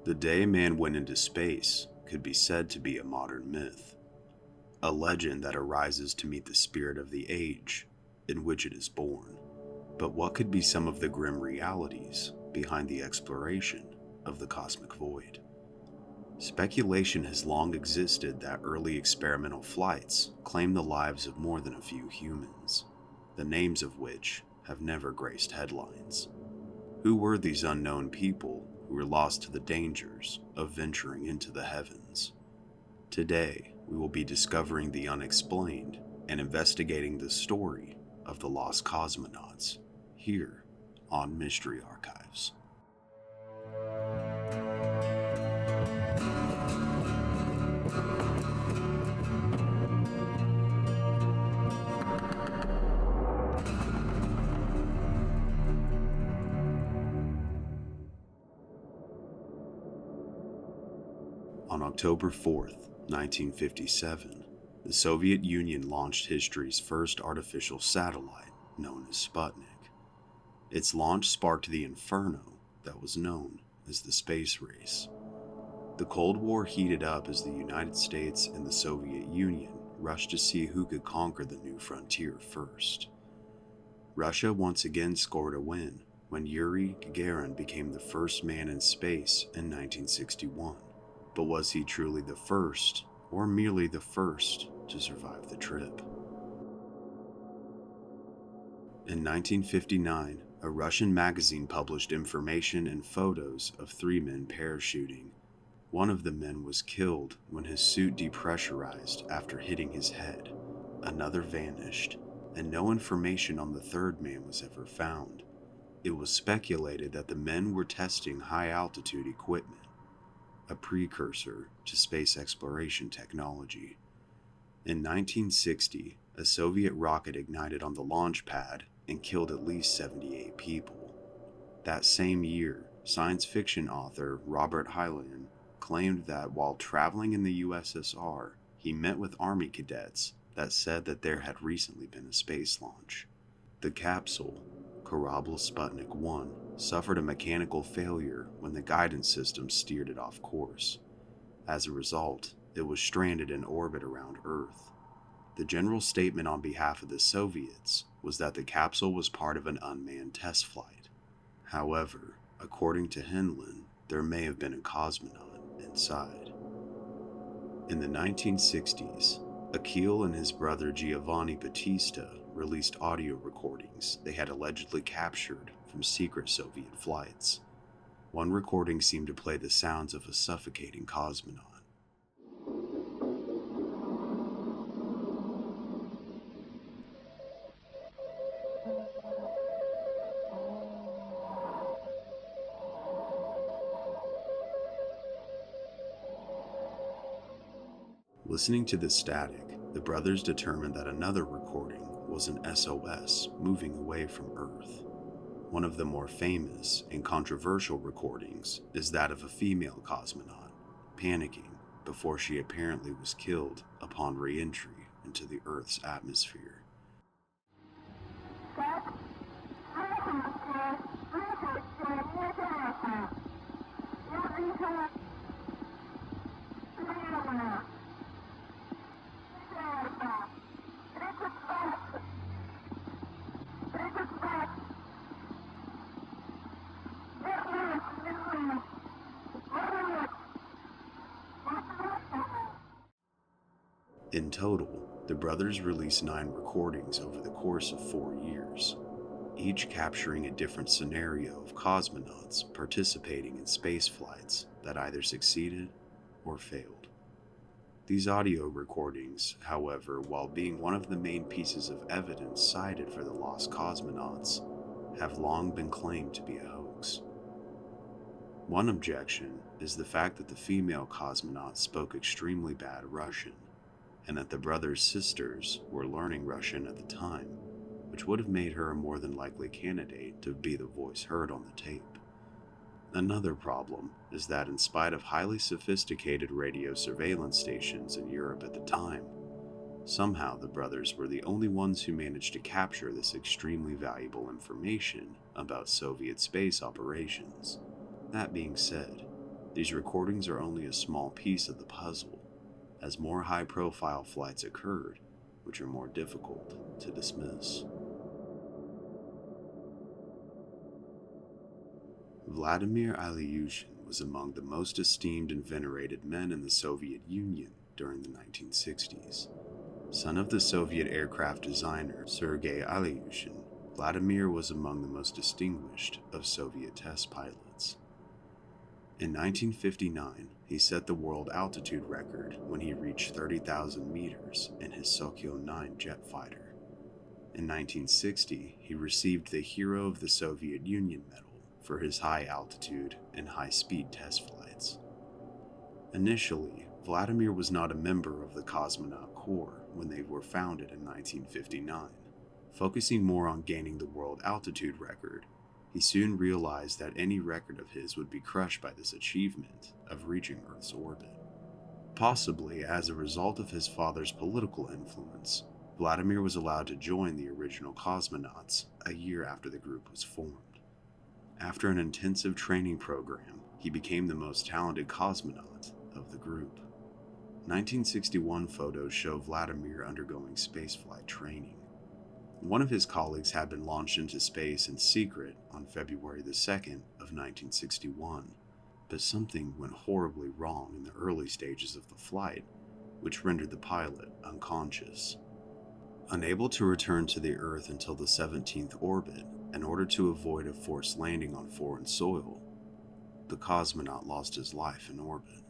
The day man went into space could be said to be a modern myth, a legend that arises to meet the spirit of the age in which it is born. But what could be some of the grim realities behind the exploration of the cosmic void? Speculation has long existed that early experimental flights claimed the lives of more than a few humans, the names of which have never graced headlines. Who were these unknown people who were lost to the dangers of venturing into the heavens? Today, we will be discovering the unexplained and investigating the story of the Lost Cosmonauts here on Mystery Archives. On October 4th, 1957, the Soviet Union launched history's first artificial satellite, known as Sputnik. Its launch sparked the inferno that was known as the space race. The Cold War heated up as the United States and the Soviet Union rushed to see who could conquer the new frontier first. Russia once again scored a win when Yuri Gagarin became the first man in space in 1961. But was he truly the first, or merely the first, to survive the trip? In 1959, a Russian magazine published information and photos of 3 men parachuting. One of the men was killed when his suit depressurized after hitting his head. Another vanished, and no information on the 3rd man was ever found. It was speculated that the men were testing high-altitude equipment, a precursor to space exploration technology. In 1960, a Soviet rocket ignited on the launch pad and killed at least 78 people. That same year, science fiction author Robert Heinlein claimed that while traveling in the USSR, he met with Army cadets that said that there had recently been a space launch. The capsule, Korabl Sputnik 1, suffered a mechanical failure when the guidance system steered it off course. As a result, it was stranded in orbit around Earth. The general statement on behalf of the Soviets was that the capsule was part of an unmanned test flight. However, according to Heinlein, there may have been a cosmonaut inside. In the 1960s, Akil and his brother Giovanni Battista released audio recordings they had allegedly captured from secret Soviet flights. One recording seemed to play the sounds of a suffocating cosmonaut. Listening to the static, the brothers determined that another recording was an SOS moving away from Earth. One of the more famous and controversial recordings is that of a female cosmonaut panicking before she apparently was killed upon re-entry into the Earth's atmosphere. In total, the brothers released 9 recordings over the course of 4 years, each capturing a different scenario of cosmonauts participating in space flights that either succeeded or failed. These audio recordings, however, while being one of the main pieces of evidence cited for the Lost Cosmonauts, have long been claimed to be a hoax. One objection is the fact that the female cosmonaut spoke extremely bad Russian, and that the brothers' sisters were learning Russian at the time, which would have made her a more than likely candidate to be the voice heard on the tape. Another problem is that in spite of highly sophisticated radio surveillance stations in Europe at the time, somehow the brothers were the only ones who managed to capture this extremely valuable information about Soviet space operations. That being said, These recordings are only a small piece of the puzzle, as more high-profile flights occurred, which are more difficult to dismiss. Vladimir Ilyushin was among the most esteemed and venerated men in the Soviet Union during the 1960s. Son of the Soviet aircraft designer Sergei Ilyushin, Vladimir was among the most distinguished of Soviet test pilots. In 1959, he set the world altitude record when he reached 30,000 meters in his Sokyol-9 jet fighter. In 1960, he received the Hero of the Soviet Union medal for his high-altitude and high-speed test flights. Initially, Vladimir was not a member of the Cosmonaut Corps when they were founded in 1959. Focusing more on gaining the world altitude record, he soon realized that any record of his would be crushed by this achievement of reaching Earth's orbit. Possibly as a result of his father's political influence, Vladimir was allowed to join the original cosmonauts a year after the group was formed. After an intensive training program, he became the most talented cosmonaut of the group. 1961 photos show Vladimir undergoing spaceflight training. One of his colleagues had been launched into space in secret on February the 2nd of 1961, but something went horribly wrong in the early stages of the flight, which rendered the pilot unconscious. Unable to return to the Earth until the 17th orbit in order to avoid a forced landing on foreign soil, the cosmonaut lost his life in orbit.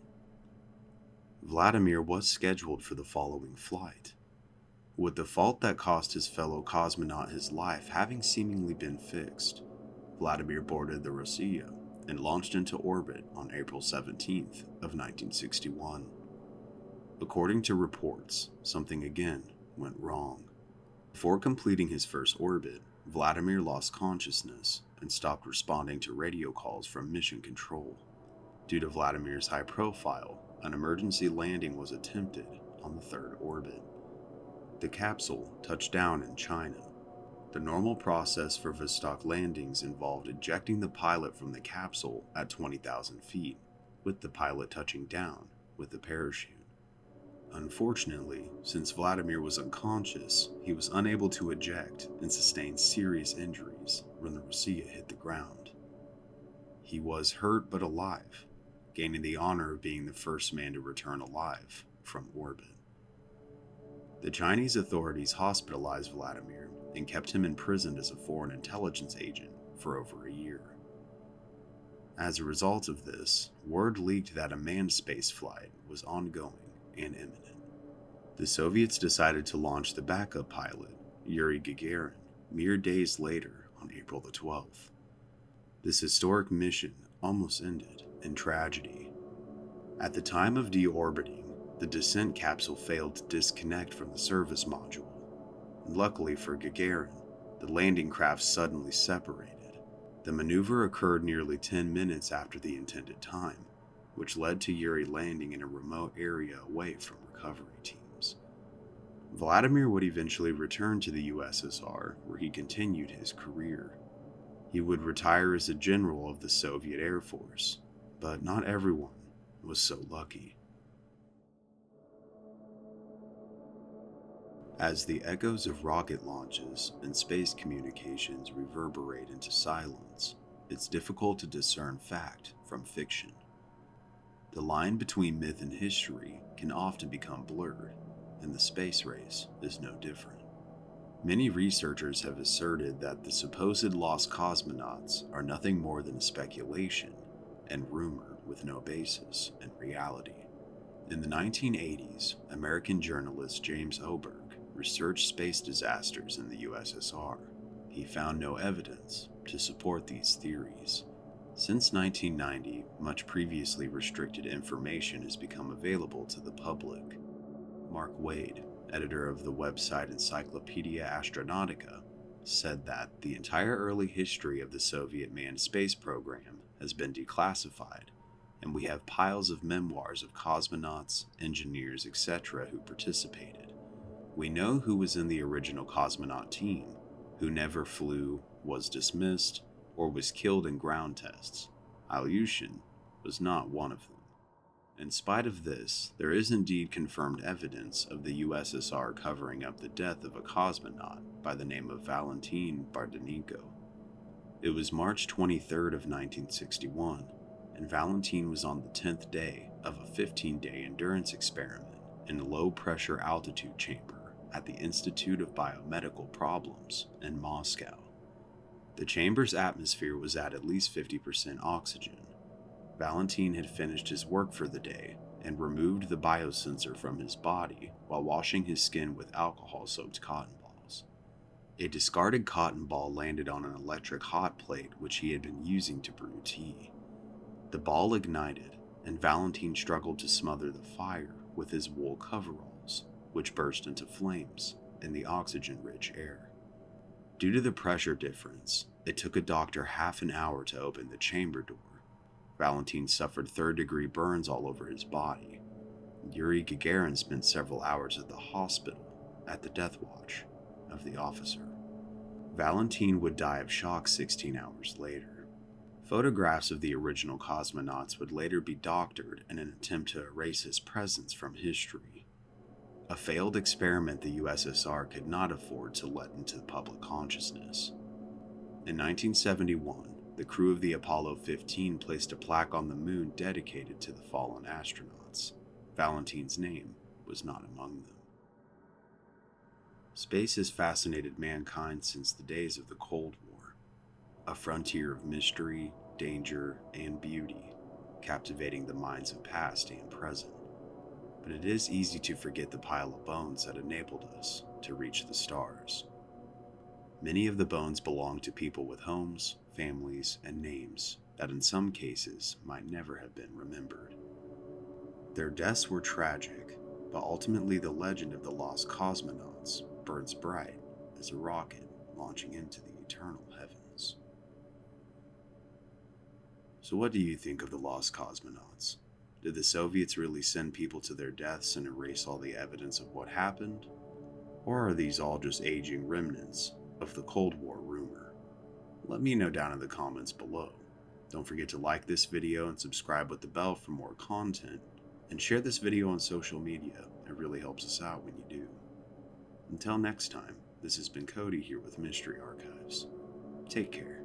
Vladimir was scheduled for the following flight, with the fault that cost his fellow cosmonaut his life having seemingly been fixed. Vladimir boarded the Rossiya and launched into orbit on April 17th of 1961. According to reports, something again went wrong. Before completing his first orbit, Vladimir lost consciousness and stopped responding to radio calls from mission control. Due to Vladimir's high profile, an emergency landing was attempted on the third orbit. The capsule touched down in China. The normal process for Vostok landings involved ejecting the pilot from the capsule at 20,000 feet, with the pilot touching down with the parachute. Unfortunately, since Vladimir was unconscious, he was unable to eject and sustained serious injuries when the Rossiya hit the ground. He was hurt but alive, gaining the honor of being the first man to return alive from orbit. The Chinese authorities hospitalized Vladimir and kept him imprisoned as a foreign intelligence agent for over a year. As a result of this, word leaked that a manned spaceflight was ongoing and imminent. The Soviets decided to launch the backup pilot, Yuri Gagarin, mere days later on April the 12th. This historic mission almost ended in tragedy. At the time of deorbiting, the descent capsule failed to disconnect from the service module. Luckily for Gagarin, the landing craft suddenly separated. The maneuver occurred nearly 10 minutes after the intended time, which led to Yuri landing in a remote area away from recovery teams. Vladimir would eventually return to the USSR, where he continued his career. He would retire as a general of the Soviet Air Force, but not everyone was so lucky. As the echoes of rocket launches and space communications reverberate into silence, it's difficult to discern fact from fiction. The line between myth and history can often become blurred, and the space race is no different. Many researchers have asserted that the supposed lost cosmonauts are nothing more than a speculation and rumor with no basis in reality. In the 1980s, American journalist James Oberg researched space disasters in the USSR. He found no evidence to support these theories. Since 1990, much previously restricted information has become available to the public. Mark Wade, editor of the website Encyclopedia Astronautica, said that the entire early history of the Soviet manned space program has been declassified, and we have piles of memoirs of cosmonauts, engineers, etc. who participated. We know who was in the original cosmonaut team, who never flew, was dismissed, or was killed in ground tests. Ilyushin was not one of them. In spite of this, there is indeed confirmed evidence of the USSR covering up the death of a cosmonaut by the name of Valentin Bardenenko. It was March 23rd of 1961, and Valentin was on the 10th day of a 15-day endurance experiment in a low-pressure altitude chamber at the Institute of Biomedical Problems in Moscow. The chamber's atmosphere was at least 50% oxygen. Valentin had finished his work for the day and removed the biosensor from his body while washing his skin with alcohol-soaked cotton balls. A discarded cotton ball landed on an electric hot plate which he had been using to brew tea. The ball ignited, and Valentin struggled to smother the fire with his wool coveralls, which burst into flames in the oxygen-rich air. Due to the pressure difference, it took a doctor half an hour to open the chamber door. Valentin suffered third-degree burns all over his body. Yuri Gagarin spent several hours at the hospital at the death watch of the officer. Valentin would die of shock 16 hours later. Photographs of the original cosmonauts would later be doctored in an attempt to erase his presence from history. A failed experiment the USSR could not afford to let into the public consciousness. In 1971, the crew of the Apollo 15 placed a plaque on the moon dedicated to the fallen astronauts. Valentin's name was not among them. Space has fascinated mankind since the days of the Cold War, a frontier of mystery, danger, and beauty, captivating the minds of past and present. But it is easy to forget the pile of bones that enabled us to reach the stars. Many of the bones belong to people with homes, families, and names that in some cases might never have been remembered. Their deaths were tragic, but ultimately the legend of the Lost Cosmonauts burns bright as a rocket launching into the eternal heavens. So what do you think of the Lost Cosmonauts? Did the Soviets really send people to their deaths and erase all the evidence of what happened? Or are these all just aging remnants of the Cold War rumor? Let me know down in the comments below. Don't forget to like this video and subscribe with the bell for more content, and share this video on social media. It really helps us out when you do. Until next time, this has been Cody here with Mystery Archives. Take care.